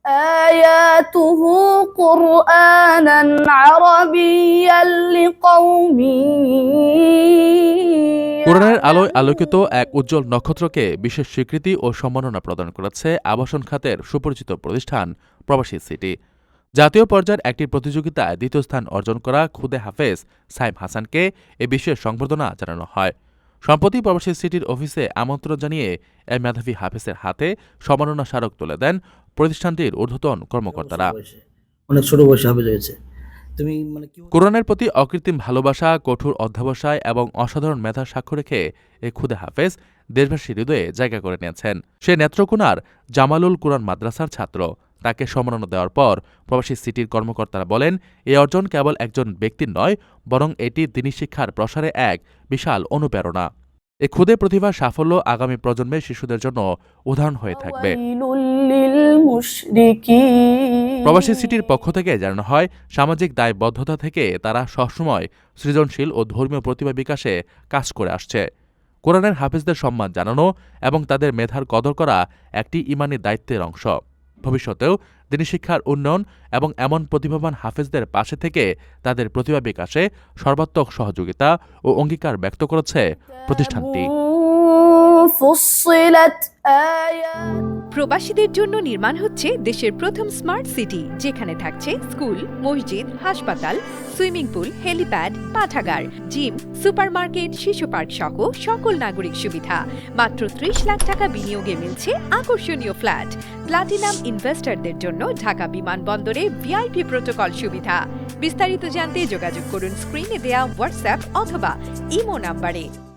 آياته قرآنا عربيا لقوم কোরআনের আলোয় يعلمون আলোকিত এক উজ্জ্বল নক্ষত্রকে বিশেষ স্বীকৃতি ও সম্মাননা প্রদান করেছে আবাসন খাতের সুপরিচিত প্রতিষ্ঠান প্রবাসী সিটি। জাতীয় পর্যায়ের একটি প্রতিযোগিতায় দ্বিতীয় স্থান অর্জন করা খুদে হাফেজ সাইম হাসানকে এ বিশেষ সংবর্ধনা জানানো হয়। সম্প্রতি প্রবাসী সিটির অফিসে আমন্ত্রণ জানিয়ে এ মেধাবী হাফেজের হাতে সম্মাননা স্মারক তুলে দেন প্রতিষ্ঠানটির ঊর্ধ্বতন কর্মকর্তারা। অনেক ছোট বয়সে হাফেজ হয়েছে। তুমি কি কোরআনের প্রতি অকৃত্রিম ভালোবাসা, কঠোর অধ্যবসায় এবং অসাধারণ মেধার সাক্ষ্য রেখে এ খুদে হাফেজ দেশবাসীর হৃদয়ে জায়গা করে নিয়েছেন। সে নেত্রকোনার জামালুল কুরআন মাদ্রাসার ছাত্র। তাকে সম্মাননা দেওয়ার পর প্রবাসী সিটির কর্মকর্তারা বলেন, এই অর্জন কেবল একজন ব্যক্তির নয়, বরং এটি দ্বীনি শিক্ষার প্রসারে এক বিশাল অনুপ্রেরণা। এ ক্ষুদে প্রতিভার সাফল্য আগামী প্রজন্মের শিশুদের জন্য উদাহরণ হয়ে থাকবে। ويل للمشركين প্রবাসী সিটির পক্ষ থেকে জানানো হয়, সামাজিক দায়বদ্ধতা থেকে তারা সবসময় সৃজনশীল ও ধর্মীয় প্রতিভা বিকাশে কাজ করে আসছে। কোরআনের হাফেজদের সম্মান জানানো এবং তাদের মেধার কদর করা একটি ঈমানি দায়িত্বের অংশ। ভবিষ্যতেও দ্বীনি শিক্ষার উন্নয়ন এবং এমন প্রতিভাবান হাফেজদের পাশে থেকে তাদের প্রতিভা বিকাশে সর্বাত্মক সহযোগিতা ও অঙ্গীকার ব্যক্ত করেছে প্রতিষ্ঠানটি। فصلت آيات প্রবাসীদের জন্য নির্মাণ হচ্ছে দেশের প্রথম স্মার্ট সিটি, যেখানে থাকছে স্কুল, মসজিদ, হাসপাতাল, সুইমিং পুল, হেলিপ্যাড, পাঠাগার, জিম, সুপারমার্কেট, শিশু পার্ক সহ সকল নাগরিক সুবিধা। মাত্র ৩০ লাখ টাকা বিনিয়োগে মিলছে আকর্ষণীয় ফ্ল্যাট। প্লাটিনাম ইনভেস্টরদের জন্য ঢাকা বিমানবন্দরে ভিআইপি প্রোটোকল সুবিধা। বিস্তারিত জানতে যোগাযোগ করুন স্ক্রিনে দেয়া হোয়াটসঅ্যাপ অথবা ইমো নাম্বারে।